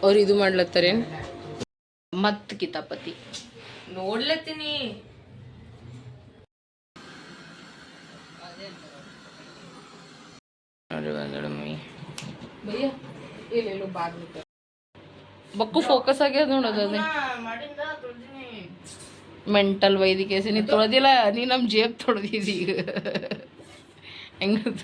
ಅವ್ರು ಇದು ಮಾಡ್ಲತ್ತಾರೇನು ಮತ್ ಕಿತಾಪತಿ ನೋಡ್ಲತ್ತೀನಿ. ಬಕ್ಕು ಫೋಕಸ್ ಆಗ್ಯದ ನೋಡೋದು ಅದೇ ಮೆಂಟಲ್ ವೈದ್ಯಕೇಸಿ ನೀ ತೊಳೆದಿಲ್ಲ, ನೀ ನಮ್ಮ ಜೇಬ್ ತೊಳೆದಿದ್ದಿ ಈಗ ಹೆಂಗಂತ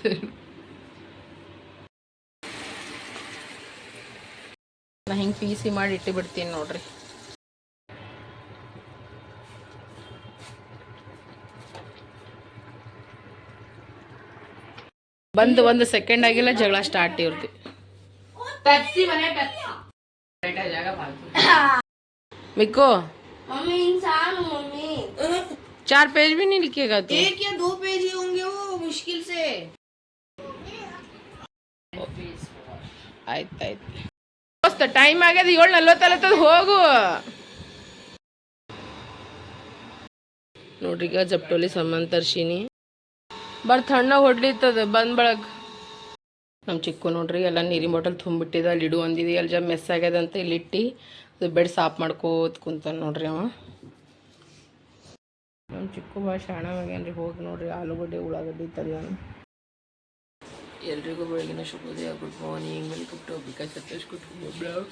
ನಾ ಹಿಂಗೆ ಪೀಸಿ ಮಾಡಿ ಇಟ್ಟು ಬಿಡ್ತೀನಿ ನೋಡ್ರಿ. ಬಂದು 1 ಸೆಕೆಂಡ್ ಆಗಿಲ್ಲ ಜಗಳ ಸ್ಟಾರ್ಟ್ ಇರ್ತಿ. मिको मम्मी इंसान हूँ मम्मी 4 पेज भी नहीं लिखेगा तू? 1 या 2 पेज ही होंगे वो मुश्किल से. ಆಯ್ತಾಯ್ತು ದೋಸ್ತ ಟೈಮ್ ಆಗ್ಯದ 7:40 ಹೋಗು. ನೋಡ್ರಿ ಈಗ ಜಪ್ಟೋಲಿ ಸಾಮಾನು ತರ್ಸೀನಿ. ಬರ್ ತಣ್ಣಗೆ ಹೊಡ್ಲಿತ್ತದ ಬಂದ್ ಬಳಕ ನಮ್ಮ ಚಿಕ್ಕು ನೋಡ್ರಿ ಎಲ್ಲ ನೀರಿನ ಬಾಟಲ್ ತುಂಬಿಟ್ಟಿದ ಅಲ್ಲಿ ಇಡು ಅಂದಿದೆ. ಅಲ್ಲಿ ಜ ಮೆಸ್ ಆಗ್ಯದಂತ ಇಲ್ಲಿಟ್ಟು ಅದು ಬೆಡ್ ಸಾಫ್ ಮಾಡ್ಕೋತ ಕುಂತಾನೆ ನೋಡ್ರಿ ಅವ. ನಮ್ಮ ಚಿಕ್ಕು ಭಾಳ ಶಾಣವಾಗ್ಯಾನ್ರಿ. ಹೋಗಿ ನೋಡ್ರಿ ಆಲೂಗಡ್ಡೆ ಉಳ್ಳಾಗಡ್ಡೆ ತಂದಾನು. ಎಲ್ರಿಗೂ ಬೆಳಗಿನ ಶುಭೋದಯ, good morning, welcome to Abika Satish ಕುಟುಂಬ ಬ್ಲಾಗ್.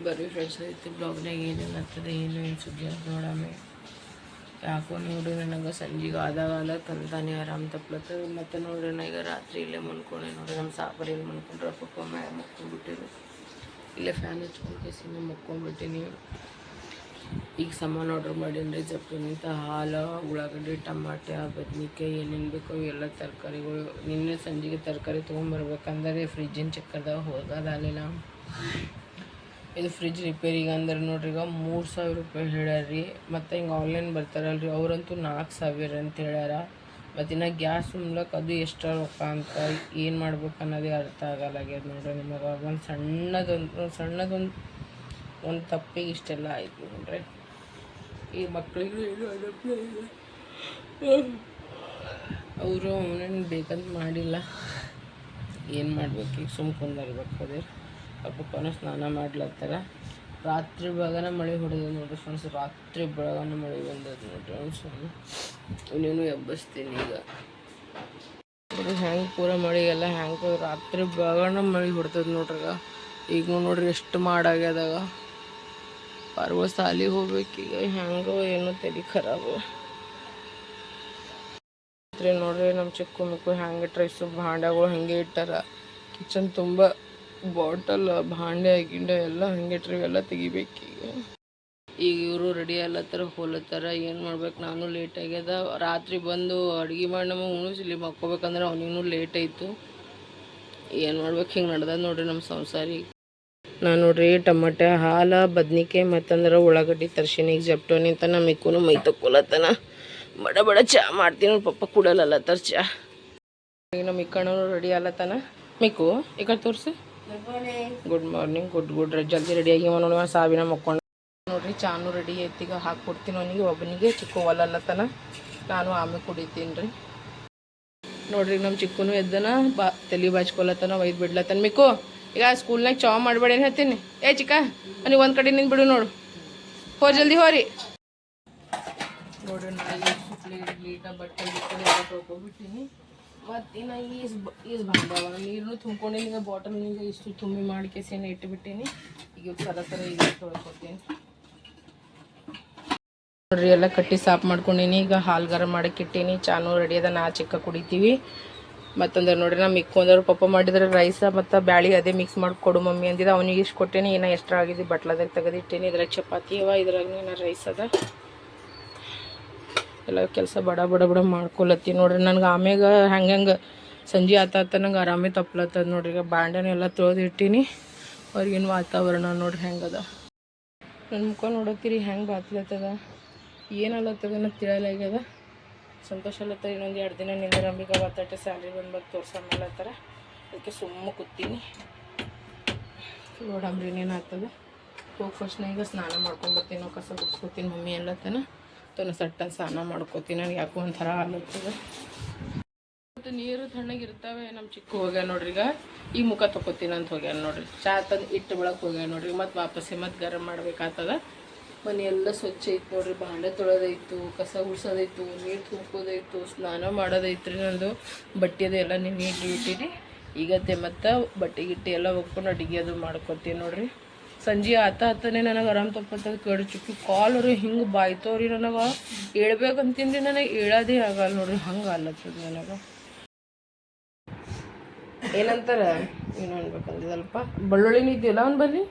ಬರ್ರಿ ಫ್ರೆಂಡ್ಸ್, ಐತಿ ಬ್ಲಾಗ್ನಾಗ ಏನೇನು ಆಗ್ತದೆ ಏನು ಸುದ್ದಿ ಅಂತ ನೋಡಮ್ಮೆ. ಯಾಕೋ ನೋಡ್ರಿ ನನಗೆ ಸಂಜೆಗೆ ಆದಾಗ ತಂತಾನೆ ಆರಾಮ್ ತಪ್ಲತ್ತದ. ಮತ್ತು ನೋಡ್ರಿ ನಾ ಈಗ ರಾತ್ರಿ ಇಲ್ಲೇ ಮನ್ಕೊಂಡೆ ನೋಡ್ರಿ. ನಮ್ಮ ಸಾಪರ್ ಇಲ್ಲಿ ಮನ್ಕೊಂಡ್ರೆ ಪಪ್ಪ ಮ್ಯಾಗ ಮಕ್ಕೊಂಡ್ಬಿಟ್ಟಿರು. ಇಲ್ಲೇ ಫ್ಯಾನ್ ಹಚ್ಕೊಂಡು ಕೇಸಿನ ಮಕ್ಕೊಂಡ್ಬಿಟ್ಟಿನಿ. ಈಗ ಸಾಮಾನು ಆರ್ಡ್ರ್ ಮಾಡೀನಿ. ಜಪ್ಟೋನಿಂತ ಹಾಲು, ಉಳ್ಳಾಗಡ್ಡಿ, ಟಮಾಟೆ, ಬದ್ನಿಕಾಯಿ ಏನೇನು ಬೇಕೋ ಎಲ್ಲ ತರಕಾರಿಗಳು. ನಿನ್ನೆ ಸಂಜೆಗೆ ತರಕಾರಿ ತೊಗೊಂಬರ್ಬೇಕಂದ್ರೆ ಫ್ರಿಜ್ಜಿನ ಚಕ್ಕರ್ದಾಗ ಹೋಗೋದಾಗಲಿಲ್ಲ. ಇದು ಫ್ರಿಜ್ ರಿಪೇರಿಗೆ ಅಂದ್ರೆ ನೋಡ್ರಿ ಈಗ 3000 ರೂಪಾಯಿ ಹೇಳ್ಯಾರ್ರಿ. ಮತ್ತು ಹಿಂಗೆ ಆನ್ಲೈನ್ ಬರ್ತಾರಲ್ರಿ ಅವರಂತೂ 4000 ಅಂತ ಹೇಳ್ಯಾರ. ಮತ್ತು ಇನ್ನು ಗ್ಯಾಸ್ ಮೂಲಕ ಅದು ಎಕ್ಸ್ಟ್ರಾ ರೊಕ್ಕ ಅಂತ ಏನು ಮಾಡ್ಬೇಕು ಅನ್ನೋದೇ ಅರ್ಥ ಆಗಲ್ಲಾಗ್ಯದ ನೋಡ್ರಿ. ನಿಮಗೆ ಒಂದು ತಪ್ಪಿಗೆ ಇಷ್ಟೆಲ್ಲ ಆಯ್ತು ನೋಡ್ರಿ. ಈ ಮಕ್ಕಳಿಗೂ ಏನು ಅನುಭವ ಇಲ್ಲ. ಅವರು ಅವನೇನು ಬೇಕಂತ ಮಾಡಿಲ್ಲ. ಏನು ಮಾಡ್ಬೇಕು ಈಗ ಸುಮ್ಕೊಂಡರ್ಬೇಕು. ಅದೇ ಪಪ್ಪನ ಸ್ನಾನ ಮಾಡ್ಲತ್ತಾರ. ರಾತ್ರಿ ಬೆಳಗನ ಮಳೆ ಹೊಡೆದ ನೋಡ್ರಿ ಫ್ರೆಂಡ್ಸ್. ರಾತ್ರಿ ಬೆಳಗನ ಮಳೆ ಬಂದದ ನೋಡ್ರಿ. ಅವ್ನು ಇನ್ನೇನು ಎಬ್ಬಸ್ತೀನಿ ಈಗ. ಹ್ಯಾಂಗೆ ಪೂರ ಮಳೆಗೆಲ್ಲ ಹ್ಯಾಂಗೆ ರಾತ್ರಿ ಬೆಳಗನ ಮಳೆ ಹೊಡ್ತದ ನೋಡ್ರಿ. ಈಗ ನೋಡ್ರಿ ಎಷ್ಟು ಮಾಡಾಗ್ಯದಾಗ ಪರ್ವ ಸಾಲಿಗೆ ಹೋಗ್ಬೇಕೀಗ. ಹ್ಯಾಂಗೋ ಏನೋ ತಲೆ ಖರಾಬು ನೋಡ್ರಿ. ನಮ್ಮ ಚಿಕ್ಕು ಮಿಕ್ಕು ಹ್ಯಾಂಗೆ ಟ್ರೈಸು ಭಾಂಡೆಗಳು ಹಾಗೆ ಇಟ್ಟಾರ. ಕಿಚನ್ ತುಂಬ ಬಾಟಲ್ ಭಾಂಡೆ ಗಿಂಡೆ ಎಲ್ಲ ಹಂಗೆ ಇಟ್ರಿ. ಎಲ್ಲ ತೆಗಿಬೇಕೀಗ. ಈಗ ಇವರು ರೆಡಿ ಆಗ್ಲತ್ತಾರ ಹೋಲತ್ತಾರ. ಏನು ಮಾಡ್ಬೇಕು ನಾನು ಲೇಟ್ ಆಗ್ಯದ. ರಾತ್ರಿ ಬಂದು ಅಡುಗೆ ಮಾಡಿ ನಮಗೆ ಉಣಿಸ್ಲಿ ಮಕ್ಕೋಬೇಕಂದ್ರೆ ಅವನಿಗೂ ಲೇಟ್ ಆಯಿತು. ಏನು ಮಾಡ್ಬೇಕು ಹಿಂಗೆ ನಡ್ದದ ನೋಡ್ರಿ ನಮ್ಮ ಸಂಸಾರಿ. ನಾನು ನೋಡ್ರಿ ಟಮಾಟೆ, ಹಾಲು, ಬದ್ನಿಕಾಯಿ ಮತ್ತಂದ್ರೆ ಉಳ್ಳಾಗಡ್ಡಿ ತರ್ಸೀನಿ. ಈಗ ಜಪ್ಟೋನಿ ಅಂತ ನಮ್ಮ ಮಿಕ್ಕೂ ಮೈ ತಕ್ಕೊಲತ್ತಾನ. ಬಡ ಚಾ ಮಾಡ್ತೀನಿ ನೋಡಿ. ಪಪ್ಪ ಕುಡಲತ್ತಾರ ಚಾ. ಈಗ ನಮ್ಮ ಮಿಕ್ಕಣ್ಣನು ರೆಡಿ ಆಗ್ಲತ್ತಾನ. ಮಿಕ್ಕು ಈ ಕಡೆ ತೋರಿಸಿ. Good morning. ಗುಡ್ ಜಲ್ದಿ ರೆಡಿ ಆಗಿ ನೋಡಿ. ಸಾವಿನ ಮಕ್ಕೊಂಡು ನೋಡ್ರಿ. ಚಾನು ರೆಡಿ ಐತಿ. ಈಗ ಹಾಕ್ಕೊಡ್ತೀನಿ ಅವನಿಗೆ ಒಬ್ಬನಿಗೆ. ಚಿಕ್ಕು ಒಲ್ಲತ್ತನ. ನಾನು ಆಮೇಲೆ ಕುಡಿತೀನಿ ರೀ ನೋಡ್ರಿ. ನಮ್ಮ ಚಿಕ್ಕನು ಎದ್ದನ ತಲೆ ಬಾಚ್ಕೊಲತ್ತನ. ಒಯ್ದು ಬಿಡ್ಲತ್ತನ. ಮಿಕ್ಕು ಈಗ ಸ್ಕೂಲ್ನಾಗ ಚಾವ್ ಮಾಡಬೇಡ ಏನು ಹೇಳ್ತೀನಿ. ಚಿಕ್ಕ ನೀವು ಒಂದು ಕಡೆ ನಿಂತು ಬಿಡು ನೋಡು. ಜಲ್ದಿ ಹೋರಿ ನೋಡ್ರಿ. ನಾನು ಲೀಟ ಬಟ್ಟೆ ತೊಳ್ಕೊಬಿಟ್ಟಿನಿ. ಮತ್ತು ಇನ್ನು ಈಸ್ ಬಂದವ ನೀರನ್ನು ತುಂಬ್ಕೊಂಡಿನಿ. ಈಗ ಬಾಟಲ್ನಿಗೆ ಇಷ್ಟು ತುಂಬಿ ಮಾಡಿ ಕೆಸಿನ ಇಟ್ಟುಬಿಟ್ಟೀನಿ. ಈಗ ಸರ ಈಗ ತೊಳ್ಕೊತೀನಿ ನೋಡ್ರಿ. ಎಲ್ಲ ಕಟ್ಟಿ ಸಾಫ್ ಮಾಡ್ಕೊಂಡೀನಿ. ಈಗ ಹಾಲು ಗರಂ ಮಾಡಕ್ಕೆ ಇಟ್ಟೀನಿ. ಚಾನು ರೆಡಿ ಅದ. ನಾ ಚಿಕ್ಕ ಕುಡಿತೀವಿ. ಮತ್ತಂದ್ರೆ ನೋಡ್ರಿ ನಮ್ಮ ಮಿಕ್ಕೊಂದವ್ರು ಪಪ್ಪ ಮಾಡಿದ್ರೆ ರೈಸ ಮತ್ತು ಬ್ಯಾಳಿ ಅದೇ ಮಿಕ್ಸ್ ಮಾಡಿ ಕೊಡು ಮಮ್ಮಿ ಅಂದಿದ್ದ. ಅವನಿಗೆ ಇಷ್ಟು ಕೊಟ್ಟೇನಿ. ಏನೋ ಎಕ್ಸ್ಟ್ರಾ ಆಗಿದೆ ಬಟ್ಲದಾಗ ತೆಗೆದಿಟ್ಟೇನಿ. ಇದ್ರಾಗ ಚಪಾತಿ ಅವ, ಇದ್ರಾಗ ಏನೋ ರೈಸ್ ಅದ. ಎಲ್ಲ ಕೆಲಸ ಬಡ ಮಾಡ್ಕೊಲತ್ತೀನಿ ನೋಡ್ರಿ. ನನಗೆ ಆಮ್ಯಾಗ ಹಂಗೆ ಸಂಜೆ ಆತ ನಂಗೆ ಆರಾಮೇ ತಪ್ಲತ್ತದ ನೋಡ್ರಿ. ಈಗ ಬಾಂಡೆನೆಲ್ಲ ತೊಳೆದು ಇಟ್ಟೀನಿ. ಅವ್ರಿಗೇನು ವಾತಾವರಣ ನೋಡ್ರಿ ಹೆಂಗದ. ನನ್ನ ಮುಖ ನೋಡತ್ತೀರಿ ಹೆಂಗೆ ಬಾತ್ಲತ್ತದ. ಏನಲ್ಲತ್ತದ ಅನ್ನೋದು ತಿಳಿಯಲಾಗ್ಯದ. ಸಂತೋಷ ಅಲ್ಲತ್ತಾರ. ಇನ್ನೊಂದು 2 ದಿನ ನಿಂದ್ರಂಬಿಗ ಬತ್ತಟ್ಟೆ ಸ್ಯಾಲ್ರಿ ಬಂದ್ಬೇಕು ತೋರ್ಸಮ್ಮಲ್ಲತ್ತಾರ. ಅದಕ್ಕೆ ಸುಮ್ಮ ಕೂತೀನಿ. ನೋಡಂಬ್ರಿ ಇನ್ನೇನಾಗ್ತದೆ. ಹೋಗಿ ಫಸ್ಟ್ ನಾ ಈಗ ಸ್ನಾನ ಮಾಡ್ಕೊಂಬರ್ತೀನಿ, ನಾವು ಕಸ ಗುಡಿಸ್ಕೊತೀನಿ ಮಮ್ಮಿ ಎಲ್ಲತನ ತನ್ನ ಸಟ್ಟ ಸ್ನಾನ ಮಾಡ್ಕೋತೀನಿ. ನನಗೆ ಯಾಕೋ ಒಂಥರ ಆಗ್ಲತ್ತದ. ಮತ್ತು ನೀರು ತಣ್ಣಗಿರ್ತಾವೆ. ನಮ್ಮ ಚಿಕ್ಕ ಹೋಗ್ಯ ನೋಡ್ರಿ, ಈಗ ಮುಖ ತೊಗೋತೀನಿ ಅಂತ ಹೋಗ್ಯಾನ ನೋಡ್ರಿ. ಚಾ ತಂದು ಇಟ್ಟು ಬೆಳಕ್ಕೆ ಹೋಗ್ಯಾನ ನೋಡ್ರಿ. ಮತ್ತು ವಾಪಸ್ಸೆ ಮತ್ತು ಗರಂ ಮಾಡ್ಬೇಕಾಗ್ತದ. ಮನೆ ಎಲ್ಲ ಸ್ವಚ್ಛ ಐತೆ ನೋಡ್ರಿ, ಭಾಂಡೆ ತೊಳೆದೈತು, ಕಸ ಗುಡ್ಸೋದೈತು, ನೀರು ತುಂಬ್ಕೋದೈತು, ಸ್ನಾನ ಮಾಡೋದೈತ್ರಿ. ನಂದು ಬಟ್ಟೆದು ಎಲ್ಲ ನೀರು ಇಟ್ಟಿನಿ ಈಗತ್ತೆ. ಮತ್ತು ಬಟ್ಟೆ ಗಿಟ್ಟಿ ಎಲ್ಲ ಹೋಗ್ಕೊಂಡು ಅಡುಗೆ ಅದು ಮಾಡ್ಕೊತೀನಿ ನೋಡ್ರಿ. ಸಂಜೆ ಆತನೇ ನನಗೆ ಆರಾಮ್ ತಪ್ಪತ್ತದ ಕಡು ಚುಕ್ಕಿ ಕಾಲವ್ರಿ ಹಿಂಗೆ ಬಾಯ್ತವ್ರಿ. ನನಗೆ ಹೇಳ್ಬೇಕಂತೀನಿ ನನಗೆ ಹೇಳೋದೇ ಆಗಲ್ಲ ನೋಡ್ರಿ, ಹಂಗೆ ಆಗ್ಲತ್ತದ ನನಗೆ. ಏನಂತಾರ ಏನು ಅನ್ಬೇಕಂದಿದಲ್ಪ, ಬೆಳ್ಳುಳ್ಳಿನ ಇದೆಯಲ್ಲ ಅವ್ನು ಬನ್ನಿ.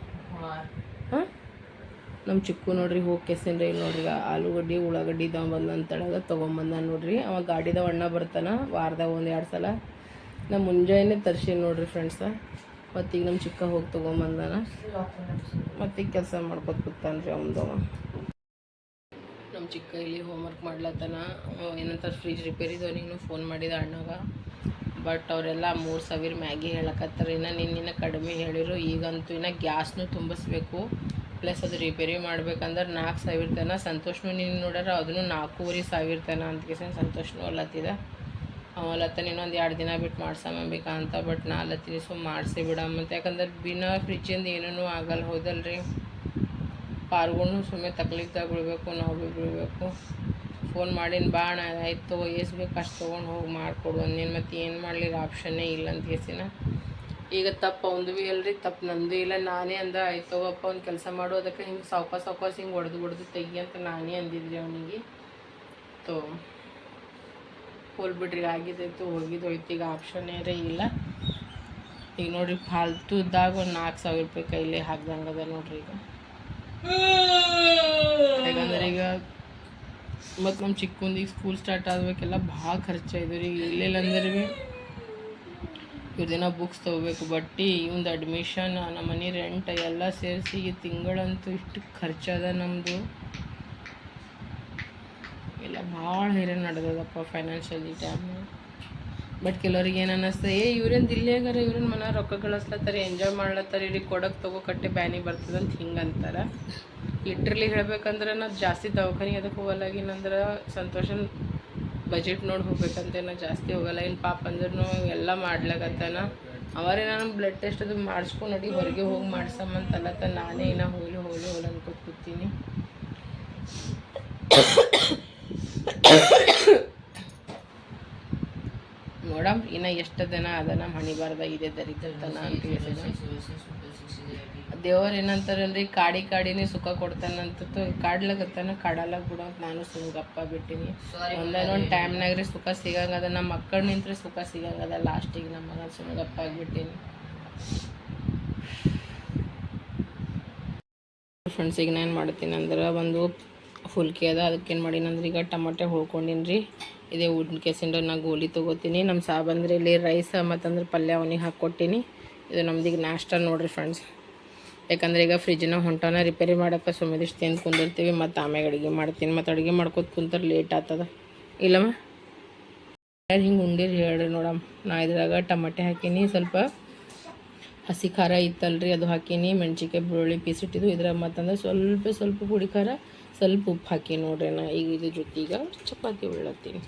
ಹಾಂ, ನಮ್ಮ ಚಿಕ್ಕು ನೋಡ್ರಿ ಹೋಗಿ ಕೆಸಿನ್ರಿ ನೋಡ್ರಿ ಆಲೂಗಡ್ಡೆ ಉಳ್ಳಾಗಡ್ಡಿ ಬಂದಂತಳಗ ತೊಗೊಂಬಂದ ನೋಡ್ರಿ. ಅವ ಗಾಡಿದ ಅಣ್ಣ ಬರ್ತಾನ ವಾರದಾಗ 1-2 ಸಲ. ನಾ ಮುಂಜಾನೆ ತರ್ಸೀನಿ ನೋಡ್ರಿ ಫ್ರೆಂಡ್ಸ. ಮತ್ತೀಗ ನಮ್ಮ ಚಿಕ್ಕ ಹೋಗಿ ತೊಗೊಂಬಂದಾನ. ಮತ್ತೀಗ ಕೆಲಸ ಮಾಡ್ಕೊತ ಕೂತಾನ್ರಿ ಅವನದವ. ನಮ್ಮ ಚಿಕ್ಕ ಇಲ್ಲಿ ಹೋಮ್ವರ್ಕ್ ಮಾಡ್ಲತ್ತಾನ. ಏನಂತಾರೆ ಫ್ರಿಜ್ ರಿಪೇರಿದವನಿಗೂ ಫೋನ್ ಮಾಡಿದ ಅಣ್ಣಗ. ಬಟ್ ಅವರೆಲ್ಲ 3000 ಮ್ಯಾಗಿ ಹೇಳಕತ್ತಾರೆ. ನಿನ್ನ ಕಡಿಮೆ ಹೇಳಿರು. ಈಗಂತೂ ಇನ್ನು ಗ್ಯಾಸ್ನೂ ತುಂಬಿಸ್ಬೇಕು, ಪ್ಲಸ್ ಅದು ರಿಪೇರಿ ಮಾಡ್ಬೇಕಂದ್ರೆ 4000 ತನ. ಸಂತೋಷನು ನೀನು ನೋಡ್ಯಾರ ಅದನ್ನು 4500 ತನ ಅಂತ ಸಂತೋಷನೂ ಅಲ್ಲತ್ತಿದ. ಅವಲತ್ತನ ಇನ್ನೊಂದು 2 ದಿನ ಬಿಟ್ಟು ಮಾಡ್ಸಂಬೇಕಾ ಅಂತ. ಬಟ್ ನಾ ಅಲ್ಲತ್ತೀನಿ ಮಾಡಿಸಿ ಬಿಡಮ್ಮಂತ. ಯಾಕಂದ್ರೆ ಬಿನಾ ಫ್ರಿಜ್ಜಿಂದ ಏನೂ ಆಗಲ್ಲ, ಹೌದಲ್ರಿ. ಪಾರ್ಗೂ ಸುಮ್ಮನೆ ತಕ್ಲೀಫ್ದಾಗ ಬಿಡಬೇಕು, ನಾವು ಭೀ ಬಿಡಬೇಕು. ಫೋನ್ ಮಾಡೀನಿ ಬಾ ಅಣ್ಣ, ಆಯ್ತು ಎಷ್ಟು ಬೇಕು ಅಷ್ಟು ತೊಗೊಂಡು ಹೋಗಿ ಮಾಡಿಕೊಡು ಅಂದೇನು. ಮತ್ತು ಏನು ಮಾಡ್ಲಿಕ್ಕೆ ಆಪ್ಷನ್ನೇ ಇಲ್ಲ ಅಂತ ಕೇಸಿನ. ಈಗ ತಪ್ಪು ಅವಂದು ಭೀ ಅಲ್ರಿ, ತಪ್ಪು ನಂದು ಇಲ್ಲ. ನಾನೇ ಅಂದ ಆಯ್ತು ಅಪ್ಪ ಒಂದು ಕೆಲಸ ಮಾಡು, ಅದಕ್ಕೆ ಹಿಂಗೆ ಸಾವ್ಕಾಸ ಹಿಂಗೆ ಹೊಡೆದು ತೆಗಿ ಅಂತ ನಾನೇ ಅಂದಿದ್ರಿ ಅವನಿಗೆ. ತೋ ಹೋಲ್ಬಿಡ್ರಿ, ಆಗಿದ್ದಾಯ್ತು ಹೋಗಿದ್ದೋಯ್ತು. ಈಗ ಆಪ್ಷನ್ನೇ ಇಲ್ಲ. ಈಗ ನೋಡ್ರಿ ಫಾಲ್ತುದಾಗ ಒಂದು 4000 ರೂಪಾಯಿ ಕೈಲೇ ಹಾಕ್ದಂಗೆ ಅದ ನೋಡ್ರಿ ಈಗ. ಯಾಕಂದ್ರೆ ಈಗ ಮತ್ತು ನಮ್ಮ ಚಿಕ್ಕಂದಿಗೆ ಸ್ಕೂಲ್ ಸ್ಟಾರ್ಟ್ ಆಗಬೇಕೆಲ್ಲ ಭಾಳ ಖರ್ಚಾಯಿದ್ವು ರೀ. ಇಲ್ಲೆಲ್ಲ ಅಂದ್ರೆ ಭೀ ಇವ್ರದಿನ ಬುಕ್ಸ್ ತೊಗೋಬೇಕು, ಬಟ್ಟೆ, ಇವಂದು ಅಡ್ಮಿಷನ್, ನಮ್ಮ ಮನೆ ರೆಂಟ್ ಎಲ್ಲ ಸೇರಿಸಿ ತಿಂಗಳಂತೂ ಇಷ್ಟು ಖರ್ಚದ ನಮ್ಮದು. ಎಲ್ಲ ಭಾಳ ಹೈರಾಣ ನಡೆದದಪ್ಪ ಫೈನಾನ್ಷಿಯಲಿ ಟೈಮ್. ಬಟ್ ಕೆಲವ್ರಿಗೆ ಏನು ಅನ್ನಿಸ್ತದೆ, ಇವ್ರೇನು ದಿಲ್ಲಿಯಾಗಾರ ಇವ್ರೇನು ಮನ ರೊಕ್ಕ ಗಳಿಸ್ಲತ್ತಾರೆ, ಎಂಜಾಯ್ ಮಾಡ್ಲತ್ತಾರೆ, ಇವ್ರಿಗೆ ಕೊಡೋಕೆ ತಗೋ ಕಟ್ಟೆ ಬ್ಯಾನಿ ಬರ್ತದಂತ ಹಿಂಗೆ ಅಂತಾರೆ. ಲಿಟ್ರಲಿ ಹೇಳ್ಬೇಕಂದ್ರೆ ನಾ ಜಾಸ್ತಿ ದವಾಖಾನೆ ಅದಕ್ಕೆ ಹೋಗಲ್ಲಾಗಿನಂದ್ರೆ ಸಂತೋಷನ್ ಬಜೆಟ್ ನೋಡಿ ಹೋಗ್ಬೇಕಂತೆ ನಾ ಜಾಸ್ತಿ ಹೋಗಲ್ಲ. ಇನ್ನು ಪಾಪ ಅಂದ್ರೂ ಎಲ್ಲ ಮಾಡ್ಲಾಗತ್ತಾನ. ಅವರೇ ನಾನು ಬ್ಲಡ್ ಟೆಸ್ಟ್ ಅದು ಮಾಡಿಸ್ಕೊಂಡು ನೋಡಿ ಹೊರಗೆ ಹೋಗಿ ಮಾಡ್ಸಮ್ಮಂತಲ್ಲತ್ತ. ನಾನೇ ಇನ್ನೂ ಹೋಗ್ಲಿ ಅನ್ಕೋತ ಕೂತೀನಿ. ನೋಡಮ್ ಇನ್ನು ಎಷ್ಟು ದಿನ ಅದ ನಮ್ಮ ಹಣಿಬಾರ್ದ ಇದೆ ದರಿದ್ರತನ ಅಂತ ದೇವ್ರು ಏನಂತಾರಲ್ರಿ, ಕಾಡಿನೇ ಸುಖ ಕೊಡ್ತಾನಂತದ್ದು. ಕಾಡ್ಲಾಗತ್ತಾನ ಕಾಡಲ್ಲ ಬಿಡು ಅಂತ ನಾನು ಸುಮ್ಗಪ್ಪ ಬಿಟ್ಟಿನಿ. ಒಂದೊಂದು ಟೈಮ್ನಾಗ ರೀ ಸುಖ ಸಿಗಂಗದ. ನಮ್ಮ ಮಕ್ಕಳು ನಿಂತ್ರೆ ಸುಖ ಸಿಗಂಗದ. ಲಾಸ್ಟಿಗೆ ನಮ್ಮ ಮಗ ಸುಮ್ಗಪ್ಪ ಆಗಿಬಿಟ್ಟಿನಿ. ಫ್ರೆಂಡ್ಸ್ ಈಗ ನಾನು ಮಾಡ್ತೀನಿ ಅಂದ್ರೆ ಒಂದು ಫುಲ್ಕಿ ಅದ, ಅದಕ್ಕೇನು ಮಾಡೀನಿ ಅಂದ್ರೆ ಈಗ ಟಮಾಟೆ ಹುಳ್ಕೊಂಡಿನಿ ರೀ. ಇದೇ ಊಟ ಕೆಸಿಂದ ನಾ ಗೋಲಿ ತೊಗೋತೀನಿ. ನಮ್ಮ ಸಾಬಂದ್ರೆ ಇಲ್ಲಿ ರೈಸ್ ಮತ್ತಂದ್ರೆ ಪಲ್ಯ ಅವನಿಗೆ ಹಾಕ್ಕೊಟ್ಟಿನಿ. ಇದು ನಮ್ದೀಗ ನಾಷ್ಟ ನೋಡಿರಿ ಫ್ರೆಂಡ್ಸ್. ಯಾಕಂದ್ರೆ ಈಗ ಫ್ರಿಜ್ನ ಹೊಂಟನ ರಿಪೇರಿ ಮಾಡೋಕ್ಕೆ ಸುಮ್ಮದಿಷ್ಟು ತಿಂದು ಕುಂದಿರ್ತೀವಿ. ಮತ್ತು ಆಮೇಲೆ ಅಡುಗೆ ಮಾಡ್ತೀನಿ. ಮತ್ತು ಅಡುಗೆ ಮಾಡ್ಕೊತ ಕುಂತಾರೆ ಲೇಟ್ ಆಗ್ತದ ಇಲ್ಲಮ್ಮ. ಯಾರು ಹಿಂಗೆ ಉಂಡಿರಿ ಹೇಳ್ರಿ ನೋಡಮ್ಮ. ನಾ ಇದ್ರಾಗ ಟಮಾಟೆ ಹಾಕೀನಿ, ಸ್ವಲ್ಪ ಹಸಿ ಖಾರ ಇತ್ತಲ್ರಿ ಅದು ಹಾಕೀನಿ, ಮೆಣ್ಸಿಕಾಯಿ ಬೆಳ್ಳುಳ್ಳಿ ಪೀಸ್ ಇಟ್ಟಿದ್ದು ಇದ್ರಾಗ. ಮತ್ತಂದ್ರೆ ಸ್ವಲ್ಪ ಪುಡಿ ಖಾರ, ಸ್ವಲ್ಪ ಉಪ್ಪು ಹಾಕಿ ನೋಡ್ರಿ. ನಾ ಈಗ ಇದ್ರ ಜೊತೆ ಈಗ ಚಪಾತಿ ಉಳ್ಳತ್ತೀನಿ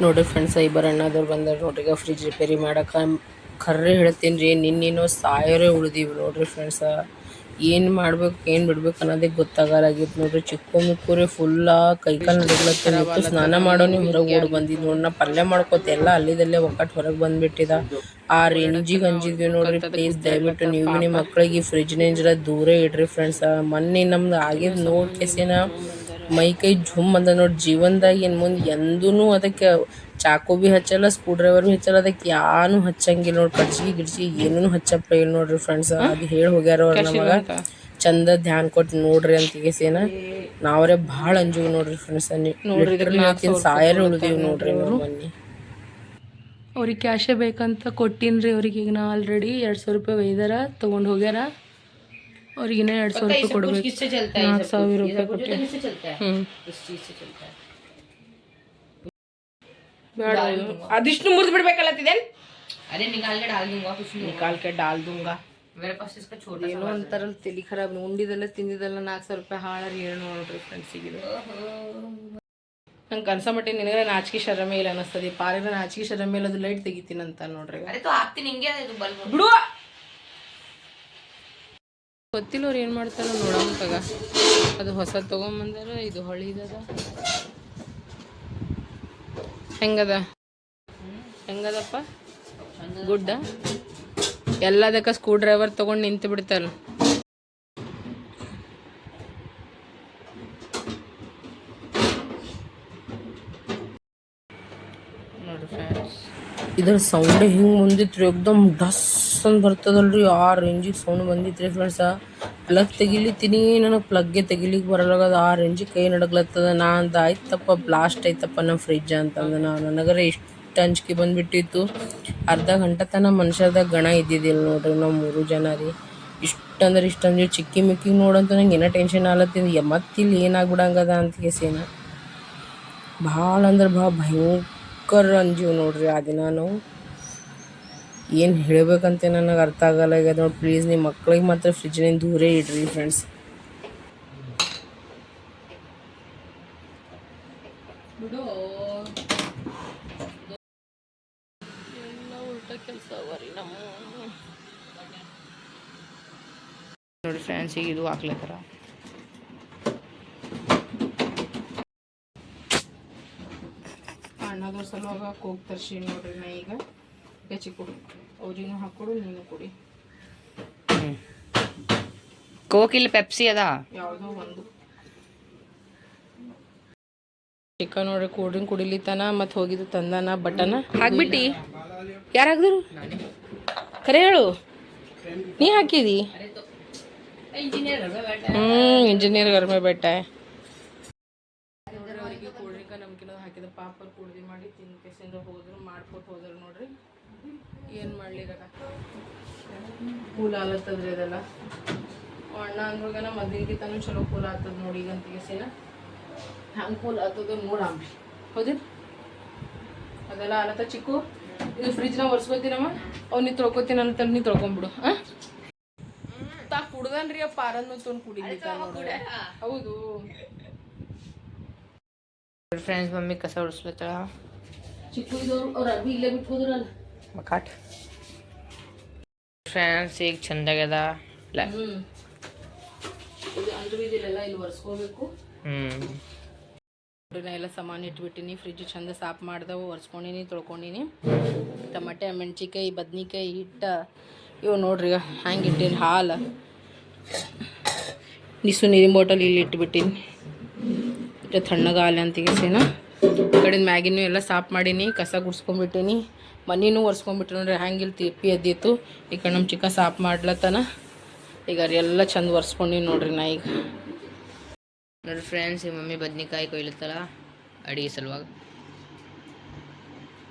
ನೋಡ್ರಿ ಫ್ರೆಂಡ್ಸ್. ಅಣ್ಣದವ್ರು ಬಂದರು ನೋಡ್ರಿ ಈಗ ಫ್ರಿಜ್ ರಿಪೇರಿ ಮಾಡೋಕೆ. ಖರ್ರೆ ಹೇಳ್ತೀನಿ ರೀ, ನಿನ್ನೇನೋ 1000 ಉಳಿದೀವಿ ನೋಡ್ರಿ ಫ್ರೆಂಡ್ಸ. ಏನು ಮಾಡ್ಬೇಕು ಏನು ಬಿಡ್ಬೇಕು ಅನ್ನೋದೇ ಗೊತ್ತಾಗಲಾಗಿತ್ತು ನೋಡ್ರಿ. ಚಿಕ್ಕ ಫುಲ್ಲ ಕೈಕಾಲು ನಡಿಗ್ಲತ್ತಿತ್ತು. ಸ್ನಾನ ಮಾಡೋನಿ ಹೊರಗೆ ಓಡಿ ಬಂದಿದ್ದು ನೋಡ್ರಿ. ನಾ ಪಲ್ಯ ಮಾಡ್ಕೊತ ಎಲ್ಲ ಅಲ್ಲಿದಲ್ಲೇ ಒಕ್ಕಟ್ಟು ಹೊರಗೆ ಬಂದುಬಿಟ್ಟಿದ. ಆ ರೇಂಜಿಗೆ ಅಂಜಿದ್ವಿ ನೋಡ್ರಿ. ಪ್ಲೀಸ್ ದಯವಿಟ್ಟು ನೀವು ನಿಮ್ಮ ಮಕ್ಳಿಗೆ ಈ ಫ್ರಿಜ್ನಿಂದ ದೂರ ಇಡ್ರಿ ಫ್ರೆಂಡ್ಸ. ಮೊನ್ನೆ ನಮ್ದು ಆಗಿದ್ದು ನೋಡಿ ಕೆಸಿನ ಮೈ ಕೈ ಝುಮ್ ಅಂದ ನೋಡಿ. ಜೀವನದಾಗ ಇನ್ನು ಮುಂದೆ ಎಂದೂ ಅದಕ್ಕೆ ಚಾಕು ಭೀ ಹಚ್ಚಲ್ಲ, ಸ್ಕ್ರೂ ಡ್ರೈವರ್ ಭೀ ಹಚ್ಚಲ್ಲ, ಅದಕ್ಕೆ ಯಾನು ಹಚ್ಚಂಗಿಲ್ಲ ನೋಡಿ. ಕಡ್ಚಿಗೆ ಏನೂ ಹಚ್ಚಪ್ಪ ಇಲ್ಲ ನೋಡ್ರಿ ಫ್ರೆಂಡ್ಸ್. ಅದು ಹೇಳಿ ಹೋಗ್ಯಾರ ಅವ್ರು ನಮಗೆ. ಚಂದ ಧ್ಯಾನ ಕೊಟ್ಟು ನೋಡ್ರಿ ಅಂತ ಕೇಸೇನ ನಾವ್ರೆ ಭಾಳ ಅಂಜೀವಿ ನೋಡ್ರಿ ಫ್ರೆಂಡ್ಸ್. ನೋಡ್ರಿ 1000 ಉಳಿದೀವಿ ನೋಡ್ರಿ ನಾವು ಮೊನ್ನೆ. ಅವ್ರಿಗೆ ಕ್ಯಾಶೇ ಬೇಕಂತ ಕೊಟ್ಟಿನ್ರಿ ಅವ್ರಿಗೆ. ಈಗ ನಾ ಆಲ್ರೆಡಿ 2000 ರೂಪಾಯಿ ಒಯ್ದಾರ ತೊಗೊಂಡು ಹೋಗ್ಯಾರ. ಅವ್ರಿಗೆ ಇನ್ನೂ 2000 ರೂಪಾಯಿ ಕೊಡ್ಬೇಕು. 4000 ರೂಪಾಯಿ ಕೊಟ್ಟು ಅದಿಷ್ಟು ಮುರಿದು ಬಿಡ್ಬೇಕಲ್ಲತ್ತಿದೆ. ಅರೆ ನಿಕಾಲ್ ಕೆ ಡಾಲ್ दूंगा. ಏನೋ ಅಂತಾರಲ್ಲ ತಲೆ ಖರಾಬ್ ಉಂಡಿದೆಲ್ಲ ತಿಂದಿದ್ದೆಲ್ಲ 400 ರೂಪಾಯಿ ಹಾಳರಿ ಏನು ನೋಡ್ರಿ ಫ್ರೆಂಡ್ಸಿಗೆ ನಂಗೆ ಕನ್ಸಮಟ್ಟಿ ನಿನಗೆ ನಾಚಿಕೆ ಶರಮೆ ಇಲ್ಲ ಅನ್ನಿಸ್ತದೆ ಪಾರಿನ ನಾಚಿಕೆ ಶರಮೆ ಇಲ್ಲ ಅದು ಲೈಟ್ ತೆಗಿತೀನಿ ಅಂತ ನೋಡ್ರಿ ಬಿಡುವ ಗೊತ್ತಿಲ್ಲ ಅವ್ರು ಏನು ಮಾಡ್ತಾರ ನೋಡೋಣ ತಗ ಅದು ಹೊಸ ತೊಗೊಂಬಂದಾರ ಇದು ಹೊಳಿದದ ಹೆಂಗದಪ್ಪ ಗುಡ್ಡ ಎಲ್ಲದಕ್ಕೆ ಸ್ಕ್ರೂ ಡ್ರೈವರ್ ತೊಗೊಂಡು ನಿಂತು ಬಿಡ್ತಾರ ನೋಡ್ರಿ ಫ್ರೆಂಡ್ಸ್ ಇದ್ರ ಸೌಂಡ್ ಹಿಂಗೆ ಮುಂದಿತ್ರಿ ಎಕ್ದಮ್ ಡಸ್ ಅಂತ ಬರ್ತದಲ್ರಿ ಆ ರೇಂಜಿಗೆ ಸೌಂಡ್ ಬಂದಿತ್ರಿ ಫ್ರೆಂಡ್ಸ ಪ್ಲಗ್ ತೆಗಿಲಿತ್ತೀನಿ ನನಗೆ ಪ್ಲಗ್ಗೆ ತೆಗಿಲಿಕ್ಕೆ ಬರಲಾಗದ ಆ ರೇಂಜಿಗೆ ಕೈ ನಡಗ್ಲತ್ತದ ನಾ ಅಂತ ಆಯ್ತಪ್ಪ ಬ್ಲಾಸ್ಟ್ ಐತಪ್ಪ ನಮ್ಮ ಫ್ರಿಜ್ ಅಂತಂದು ನನಗರ ಇಷ್ಟು ಅಂಜಿಕೆ ಬಂದುಬಿಟ್ಟಿತ್ತು ಅರ್ಧ ಗಂಟೆ ತನಕ ಮನುಷ್ಯದಾಗ ಗಣ ಇದ್ದಿದ್ದಿಲ್ಲ ನೋಡ್ರಿ ನಾವು 3 ಜನ ರೀ ಇಷ್ಟಂದ್ರೆ ಇಷ್ಟಂದ್ರೆ ಚಿಕ್ಕಿ ಮಿಕ್ಕಿಗೆ ನೋಡಂತ ನಂಗೆ ಏನೋ ಟೆನ್ಷನ್ ಆಲತ್ತಿಂದ ಮತ್ತಿಲ್ಲಿ ಏನಾಗ್ಬಿಡಂಗದ ಅಂತ ಕೇಸಿನ ಭಾಳ ಅಂದ್ರೆ ಭಾಳ ಭಯಂಕರ ಅಂಜೀವಿ ನೋಡ್ರಿ ಆ ದಿನ ನಾವು ಏನು ಹೇಳಬೇಕಂತ ನನಗೆ ಅರ್ಥ ಆಗಲ್ಲ ಈಗ ನೋಡಿ ಪ್ಲೀಸ್ ನಿಮ್ಮ ಮಕ್ಳಿಗೆ ಮಾತ್ರ ಫ್ರಿಜ್ನಿಂದ ದೂರೇ ಇಡ್ರಿ ಫ್ರೆಂಡ್ಸ್ ಬಿಡು ಎಲ್ಲ ಉಲ್ಟಾ ಕೆಲಸ ಅವರಿ ನಮ್ಮ ನೋಡಿ ಫ್ರೆಂಡ್ಸ್ ಈಗ ಇದು ಹಾಕ್ಲತ್ತಾರ ಅಣ್ಣದವ್ರ ಸಲುವಾಗ ಕೋಕ್ ತರ್ಸಿ ನೋಡ್ರಿ ನಾ ಈಗ ಚಿಕ್ಕು ಅವ್ರಿಗೂ ಹಾಕೊಡು ನೀನು ಕುಡಿ ಕೋಕ್ ಇಲ್ಲ ಪೆಪ್ಸಿ ಅದ ಯಾವುದೋ ಒಂದು ಚಿಕ್ಕ ನೋಡ್ರಿ ಕೂಲ್ ಡ್ರಿಂಕ್ ಕುಡಿಲಿತಾನ ಮತ್ತು ಹೋಗಿದ್ದು ತಂದಾನ ಬಟನ ಹಾಕ್ಬಿಟ್ಟು ಯಾರು ಹಾಕಿದ್ರು ಖರೆ ಹೇಳು ನೀ ಹಾಕಿದಿ ಇಂಜಿನಿಯರ್ घर में बैठा है ಅವರಿಗೆ ಕೂಲ್ ಡ್ರಿಂಕ್ ನಮ್ಕಿನ ಹಾಕಿದ ಪಾಪ ಕುಡ್ದಿ ಮಾಡಿ ತಿನ್ಕೇಸಿಂದ ಹೋದ್ರು ಮಾಡ್ಕೊಟ್ಟು ಹೋದ್ರು ನೋಡ್ರಿ ಏನು ಮಾಡ್ಲಿರಾಗ ಕೂಲ್ ಆಲತ್ತದ್ರಿ ಅದೆಲ್ಲ ಅಣ್ಣ ಅಂದ್ರಾಗನ ಮೊದಲಿಗಿಂತನೂ ಚಲೋ ಕೂಲ್ ಆಗ್ತದ ನೋಡಿ ಈಗ ಅಂತಿಗೆಸಿನ ಹ್ಯಾಂಗೆ ಕೂಲ್ ಆಗ್ತದ ನೋಡಂಬ್ರಿ ಹೌದಿಲ್ಲ ಅದೆಲ್ಲ ಆಲತ್ತ ಚಿಕ್ಕು ಇದು ಫ್ರಿಜ್ನ ಒರೆಸ್ಕೋತೀನಮ್ಮ ಅವ್ನು ನೀ ತೊಳ್ಕೊತೀನಿ ಅಂತ ನೀ ತೊಳ್ಕೊಂಬಿಡು ತಾ ಕುಡ್ದನ್ರಿ ಆ ಪಾರನ್ನು ತೊಗೊಂಡು ಕುಡಿಲಿಕ್ಕ ನೋಡ್ರಿ ಹೌದು ಫ್ರೆಂಡ್ಸ್ ಮಮ್ಮಿ ಕಸ ಹೊಡಿಸ್ಲತ್ತಾಳ ಚಿಕ್ಕು ಇದು ಅವ್ರ ಅರ್ಬಿ ಇಲ್ಲೇ ಬಿಟ್ಟು ಹೋದ್ರಲ್ಲ ಮಕಾಟ್ ಫ್ರೆಂಡ್ಸ್ ಈಗ ಚಂದಾಗ್ಯದ ಇದು ಅಂದ್ರೂ ಇದಿಲ್ಲ ಇಲ್ಲಿ ಒರೆಸ್ಕೋಬೇಕು ನಾ ಎಲ್ಲ ಸಾಮಾನು ಇಟ್ಬಿಟ್ಟಿನಿ ಫ್ರಿಜ್ ಚಂದ ಸಾಫ್ ಮಾಡ್ದವು ಒರೆಸ್ಕೊಂಡಿನಿ ತೊಳ್ಕೊಂಡಿನಿ ಟಮಾಟೆ ಮೆಣಸಿನ್ಕಾಯಿ ಬದ್ನಿಕಾಯಿ ಹಿಟ್ಟು ಇವು ನೋಡ್ರಿ ಹ್ಯಾಂಗೆ ಇಟ್ಟೀನಿ ಹಾಲು ನಿಸು ನೀರಿನ ಬಾಟಲ್ ಇಲ್ಲಿ ಇಟ್ಬಿಟ್ಟಿನಿ ಇಟ್ಟು ತಣ್ಣಗಾಲ ಅಂತಿಗೆಸಿನ ಕಡೆಯಿಂದ ಮ್ಯಾಗಿನೂ ಎಲ್ಲ ಸಾಫ್ ಮಾಡೀನಿ ಕಸ ಗುಡ್ಸ್ಕೊಂಡ್ಬಿಟ್ಟೀನಿ ಮನಿನೂ ಒರೆಸ್ಕೊಂಡ್ಬಿಟ್ಟು ನೋಡ್ರಿ ಹ್ಯಾಂಗಿಲ್ಲಿ ತಿಪ್ಪಿ ಎದ್ದಿತ್ತು ಈ ಕಡೆ ನಮ್ಮ ಚಿಕ್ಕ ಸಾಫ್ ಮಾಡ್ಲತ್ತಾನ ಈಗ ಎಲ್ಲ ಚಂದ ಒರೆಸ್ಕೊಂಡಿನಿ ನೋಡ್ರಿ ನಾ ಈಗ ನೋಡ್ರಿ ಫ್ರೆಂಡ್ಸ್ ಈ ಮಮ್ಮಿ ಬದ್ನಿಕಾಯಿ ಕೊಯ್ಲತ್ತಲ್ಲ ಅಡಿಗೆ ಸಲುವಾಗ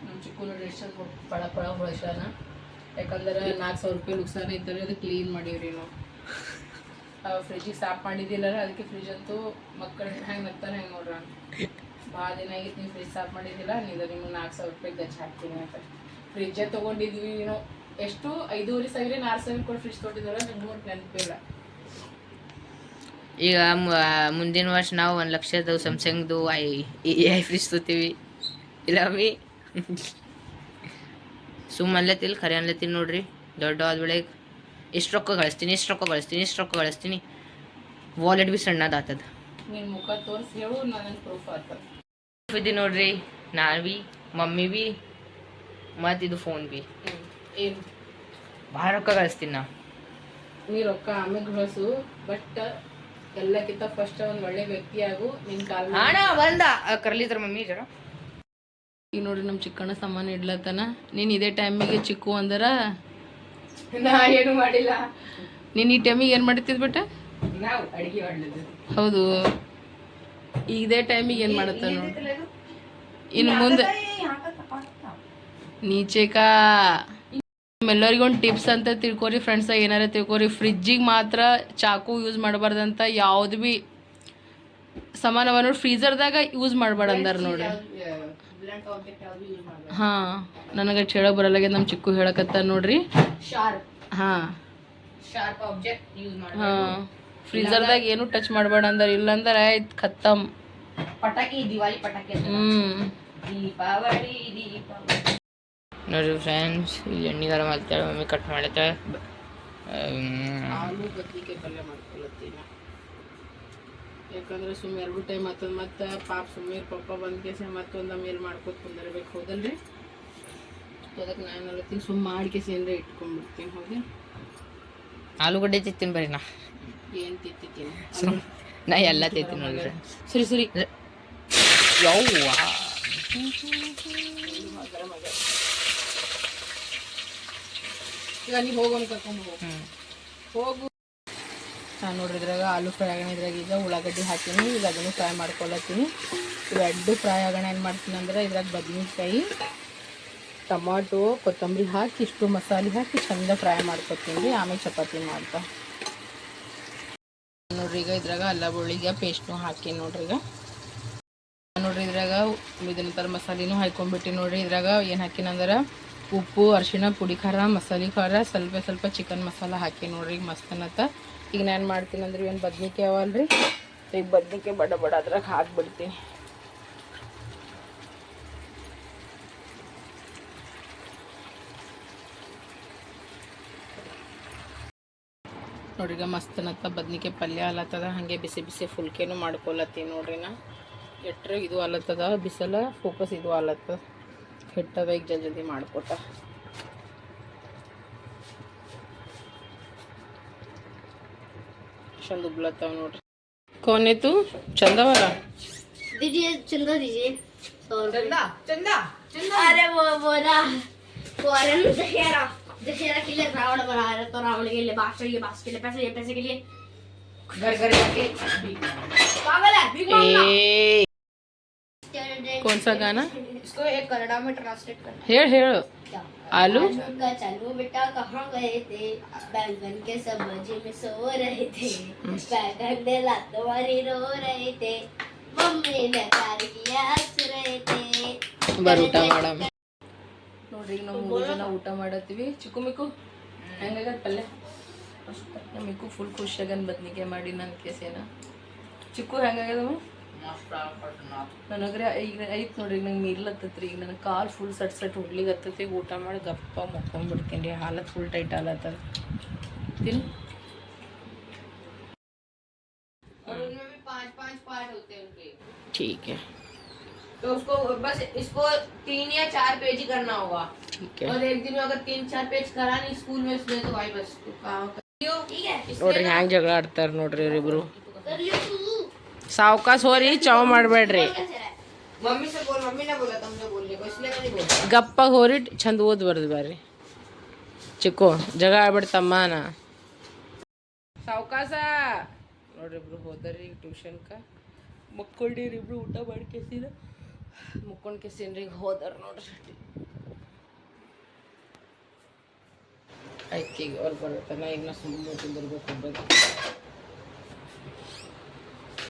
ನಮ್ಮ ಚಿಕ್ಕ ನೋಡ್ರಿ ಎಷ್ಟು ಪಳ ಪಳ ಹೊಳಸಾನ ಯಾಕಂದ್ರೆ 400 ರೂಪಾಯಿ ನುಕ್ಸಾನ ಇದ್ದರೆ ಅದು ಕ್ಲೀನ್ ಮಾಡೀವ್ರಿ ನಾವು ಫ್ರಿಜ್ಜಿಗೆ ಸಾಫ್ ಮಾಡಿದ್ದಿಲ್ಲ ಅದಕ್ಕೆ ಫ್ರಿಜ್ ಅಂತೂ ಮಕ್ಕಳು ಹೆಂಗೆ ನಗ್ತಾನೆ ಹೆಂಗೆ ನೋಡ್ರ ಭಾಳ ದಿನ ಆಗಿತ್ತು ನೀವು ಫ್ರಿಜ್ ಸಾಫ್ ಮಾಡಿದ್ದಿಲ್ಲ ನೀವು ನಿಮ್ಗೆ 400 ರೂಪಾಯಿ ಗಚ್ಚ ಹಾಕ್ತೀನಿ ಅಂತ ಫ್ರಿಜ್ಜೇ ತೊಗೊಂಡಿದ್ವಿ ನಾವು ಎಷ್ಟು 5,500 6,000 ಕೊಟ್ಟು ಫ್ರಿಜ್ ತೊಗೊಂಡಿದ್ದಾರ ನಿಮ್ಗೆ ಒಟ್ಟು ನೆನಪಿಲ್ಲ ಈಗ ಮುಂದಿನ ವರ್ಷ ನಾವು 1 ಲಕ್ಷದ ಸ್ಯಾಮ್ಸಂಗ್ದು ಐ ಫ್ರಿಜ್ ತೊತೀವಿ ಇಲ್ಲ ಮಮ್ಮಿ ಸುಮ್ಮ ಅನ್ಲತ್ತಿಲ್ಲ ಖರೆ ಅನ್ಲತ್ತೀನಿ ನೋಡ್ರಿ ದೊಡ್ಡ ಆದ್ಬಳೆ ಎಷ್ಟು ರೊಕ್ಕ ಗಳಿಸ್ತೀನಿ ವಾಲೆಟ್ ಭೀ ಸಣ್ಣದಾಗ್ತದ ನಿನ್ನ ಮುಖ ತೋರಿಸಿ ಹೇಳು ನನಗೆ ಪ್ರೂಫ್ ಆಗ್ತದೆ ಇದು ನೋಡ್ರಿ ನಾನು ಭೀ ಮಮ್ಮಿ ಭೀ ಮತ್ತು ಇದು ಫೋನ್ ಭೀ ಏನು ಭಾಳ ರೊಕ್ಕ ಗಳಿಸ್ತೀನಿ ನಾ ನೀ ರೊಕ್ಕ ಆಮೇಲೆ ಗಳಿಸು ಬಟ್ ಎಲ್ಲಕ್ಕಿಂತ ಫಸ್ಟ್ ಒಂದು ಒಳ್ಳೆ ವ್ಯಕ್ತಿ ಆಗು ನಿನ್ನ ಕಾಲ ಹಣ ಬಂದ ಕರ್ಲಿದ್ರ ಮಮ್ಮಿ ಜರ ಈಗ ನೋಡ್ರಿ ನಮ್ಮ ಚಿಕ್ಕಣ್ಣ ಸಾಮಾನು ಇಡ್ಲತ್ತಾನ ನೀನು ಇದೇ ಟೈಮಿಗೆ ಚಿಕ್ಕು ಅಂದರ ನಾ ಏನು ಮಾಡಿಲ್ಲ ನೀನು ಈ ಟೈಮಿಗೆ ಏನು ಮಾಡ್ತಿದ್ ಬಿಟ್ಟ ನಾವು ಅಡುಗೆ ಮಾಡಲಿದ್ದು ಹೌದು ಇದೇ ಟೈಮಿಗೆ ಏನು ಮಾಡತ್ತ ನೋಡಿ ಇನ್ನು ಮುಂದೆ ನೀಚೆಕಾ ಎಲ್ಲರಿಗೂ ಒಂದು ಟಿಪ್ಸ್ ಅಂತ ತಿಳ್ಕೊರಿ ಫ್ರೆಂಡ್ಸ್ ಏನಾರ ತಿಳ್ಕೊರಿ ಫ್ರಿಜ್ಜಿಗೆ ಮಾತ್ರ ಚಾಕು ಯೂಸ್ ಮಾಡಬಾರ್ದಂತ ಯಾವ್ದು ಭೀ ಸಾಮಾನವ ನೋಡಿ ಫ್ರೀಝರ್ದಾಗ ಯೂಸ್ ಮಾಡಬೇಡ ಅಂದಾರ ನೋಡಿ ಹಾಂ ನನಗೆ ಹೇಳಕ್ಕೆ ಬರಲ್ಲಾಗ್ಯದ ನಮ್ಮ ಚಿಕ್ಕು ಹೇಳಕತ್ತ ನೋಡ್ರಿ ಹಾಂ ಶಾರ್ಪ್ ಆಬ್ಜೆಕ್ಟ್ ಯೂಸ್ ಹಾಂ ಫ್ರೀಜರ್ದಾಗ ಏನು ಟಚ್ ಮಾಡಬೇಡ ಅಂದ್ರೆ ಇಲ್ಲಂದ್ರೆ ಆಯ್ತು ಖತ್ತಮ್. ಪಟಾಕಿ ದಿವಾಲಿ ಪಟಾಕಿ ದೀಪಾವಳಿ ನೋಡ್ರಿ ಫ್ರೆಂಡ್ಸ್, ಇಲ್ಲಿ ಎಣ್ಣೆ ಗರಂ ಆಗ್ತಾಳೆ, ಮಮ್ಮಿ ಕಟ್ ಮಾಡ್ತಾಳೆ. ಆಲೂ ಬದ್ನಿಕಾಯಿ ಪಲ್ಯ ಮಾಡ್ಕೊಳತ್ತೀನಿ, ಯಾಕಂದ್ರೆ ಸುಮ್ಮನೆ 2 ಟೈಮ್ ಆಗ್ತದೆ. ಮತ್ತು ಪಾಪ ಸುಮ್ಮೀರ್ ಪಪ್ಪ ಬಂದ ಕೇಸ ಮತ್ತೊಂದು ಮೇಲ್ ಮಾಡ್ಕೊತ ಕುಂದಿರ್ಬೇಕು, ಹೌದಲ್ರಿ? ಅದಕ್ಕೆ ನಾನು ಅಲ್ಲತ್ತೀನಿ ಸುಮ್ಮ ಮಾಡ್ಕೇಸಿ ಏನಾರ ಇಟ್ಕೊಂಡ್ಬಿಡ್ತೀನಿ. ಹೋಗಿ ಆಲೂಗಡ್ಡೆ ತಿಂತೀನಿ ಬರ್ರಿ. ನಾ ಏನು ತಿಂತೀನಿ? ನಾ ಎಲ್ಲ ತಿಂತೀನಿ ನೋಡ್ರಿ. ಸರಿ ಸರಿ ಯವ್ವ ಈಗ ನೀವು ಹೋಗೋಣ ಕರ್ಕೊಂಡು ಹೋಗು. ನಾನು ನೋಡ್ರಿ ಇದ್ರಾಗ ಆಲೂ ಫ್ರೈ ಆಗೋಣ. ಇದ್ರಾಗ ಈಗ ಉಳ್ಳಾಗಡ್ಡಿ ಹಾಕೀನಿ, ಈಗ ಅದನ್ನು ಫ್ರೈ ಮಾಡ್ಕೊಳತ್ತೀನಿ. ಇವೆರಡು ಫ್ರೈ ಆಗೋಣ ಏನು ಮಾಡ್ತೀನಿ ಅಂದ್ರೆ ಇದ್ರಾಗ ಬದ್ನಿಕಾಯಿ, ಟೊಮಾಟೊ, ಕೊತ್ತಂಬರಿ ಹಾಕಿ ಇಷ್ಟು ಮಸಾಲೆ ಹಾಕಿ ಚಂದ ಫ್ರೈ ಮಾಡ್ಕೊತೀನಿ ರೀ. ಆಮೇಲೆ ಚಪಾತಿ ಮಾಡ್ತಾ ನೋಡ್ರಿ. ಈಗ ಇದ್ರಾಗ ಅಲ್ಲ ಬೆಳ್ಳುಳ್ಳಿಗೆ ಪೇಸ್ಟ್ನು ಹಾಕಿ ನೋಡ್ರಿ. ಈಗ ನೋಡ್ರಿ ಇದ್ರಾಗ ಇದನ್ನ ಮಸಾಲೆನೂ ಹಾಕೊಂಡ್ಬಿಟ್ಟು ನೋಡ್ರಿ. ಇದ್ರಾಗ ಏನು ಹಾಕಿನಂದ್ರೆ ಉಪ್ಪು, ಅರಿಶಿಣ, ಪುಡಿ ಖಾರ, ಮಸಾಲೆ ಖಾರ, ಸ್ವಲ್ಪ ಚಿಕನ್ ಮಸಾಲ ಹಾಕಿ ನೋಡ್ರಿ. ಈಗ ಮಸ್ತ್ ಅನ್ನತ್ತ. ಈಗ ನಾನು ಮಾಡ್ತೀನಿ ಅಂದ್ರೆ ಏನು ಬದ್ನಿಕಾಯಿ ಅವಲ್ರಿ, ಈಗ ಬದ್ನಿಕಾಯಿ ಬಡ ಅದ್ರಾಗ ಹಾಕ್ಬಿಡ್ತೀನಿ. ನೋಡ್ರಿ ಈಗ ಮಸ್ತ್ ಅನ್ನತ್ತ ಬದ್ನಿಕಾಯಿ ಪಲ್ಯ ಅಲತ್ತದ. ಹಾಗೆ ಬಿಸಿ ಬಿಸಿ ಫುಲ್ಕೆನೂ ಮಾಡ್ಕೊಳತ್ತೀನಿ ನೋಡ್ರಿ. ನಾ ಎಟ್ರೆ ಇದು ಅಲತ್ತದ, ಬಿಸಲ ಫೋಕಸ್ ಇದು ಅಲತ್ತದ, ಹಿಟ್ಟದ. ಈಗ ಜಲ್ದಿ ಮಾಡ್ಕೊತ ಚಂದ ಉಬ್ಲತ್ತಾವ ನೋಡ್ರಿ. ಕೋನೆತು ಚಂದವಲ್ಲ दीजिए चंदा दीजिए। ಚಂದ अरे वो ना फॉरेन दशहरा के लिए रावण बना रहे, तो रावण के लिए बादशाह के बास के लिए पैसे के लिए घर घर जाके पागल है। बिग मामा ए कौन सा गाना? इसको एक कन्नड़ा में ट्रांसलेट करना। हेड़ आलू का चलो बेटा कहाँ गए थे, बैंगन के सब्जी में सो रहे थे, बैंगन ने लात मारी रो रहे थे, मम्मी ने प्यार किया हंस रहे थे। ಬರ್ ಊಟ ಮಾಡಮ್ ನೋಡ್ರಿ. ಈಗ ನಾವು 3 ಜನ ಊಟ ಮಾಡತ್ತೀವಿ. ಚಿಕ್ಕು ಮಿಕ್ಕು ಹೆಂಗಾಗದ ಪಲ್ಯ? ನಮ್ಮ ಮಿಕ್ಕು ಫುಲ್ ಖುಷಿಯಾಗನ್ ಬದ್ನಿಕಾಯಿ ಮಾಡಿ ನನ್ನ ಕೇಸೇನ. ಚಿಕ್ಕು ಹೆಂಗಾಗದವ? ನನಗ್ರೆ ಈಗ ಐತೆ ನೋಡ್ರಿ. ಈಗ ನಂಗೆ ನೀರ್ಲತ್ತತ್ರಿ. ಈಗ ನನಗೆ ಕಾಲು ಫುಲ್ ಸಟ್ ಹುಡ್ಲಿಗತ್ತತಿ. ಊಟ ಮಾಡಿ ಗಪ್ಪ ಮುಕ್ಕೊಂಡ್ಬಿಡ್ತೀನಿ ರೀ. ಹಾಲತ್ ಫುಲ್ ಟೈಟ್ ಆಲತ್ತದ. ತಿನ್ उनमें भी 5-5 पार्ट होते हैं उनके, ठीक है तो उसको बस इसको 3 या 4 पेज ही करना होगा। ठीक है और एक दिन में अगर 3-4 पेज करा नहीं स्कूल में उसमें तो भाई बस ठीक है। ನೋಡ್ರಿ ಹ್ಯಾಂಗ ಜಗಳ ಆಡ್ತಾರ ನೋಡ್ರಿ ಇವ್ರಿಬ್ರು. ಸಾವ್ಕಾಸ್ ಹೋರಿ, ಚಾವ್ ಮಾಡಬೇಡ್ರಿ. मम्मी से बोल, मम्मी ने बोला तुमने बोलने को, इसलिए मैं नहीं बोल। ಗಪ್ಪಾಗ ಹೋರಿ ಚಂದ ಓದ್ ಬರ್ದು ಬರ್ರಿ. ಚಿಕ್ಕು ಜಗಳ ಆಡ್ಬಿಡ್ತಮ್ಮನ. ಸಾವ್ಕಾಸ ನೋಡ್ರಿ ಇಬ್ರು ಹೋದ್ರಿ ಟ್ಯೂಷನ್ಕ. ಮಕ್ಕೊಂಡೀರಿ ಇಬ್ರು ಊಟ ಮಾಡಿ ಕೇಸಿನ ಮುಕ್ಕೊಂಡು ಕೇಸಿನ್ರಿ. ಈಗ ಹೋದಾರ ನೋಡ್ರಿ. ಆಯ್ತು ಈಗ ಅವ್ರು ಬರತ್ತನ. ಈಗ ನಾ ಸುಮ್ಮನೆ ಕುಂದಿರ್ಬೇಕು.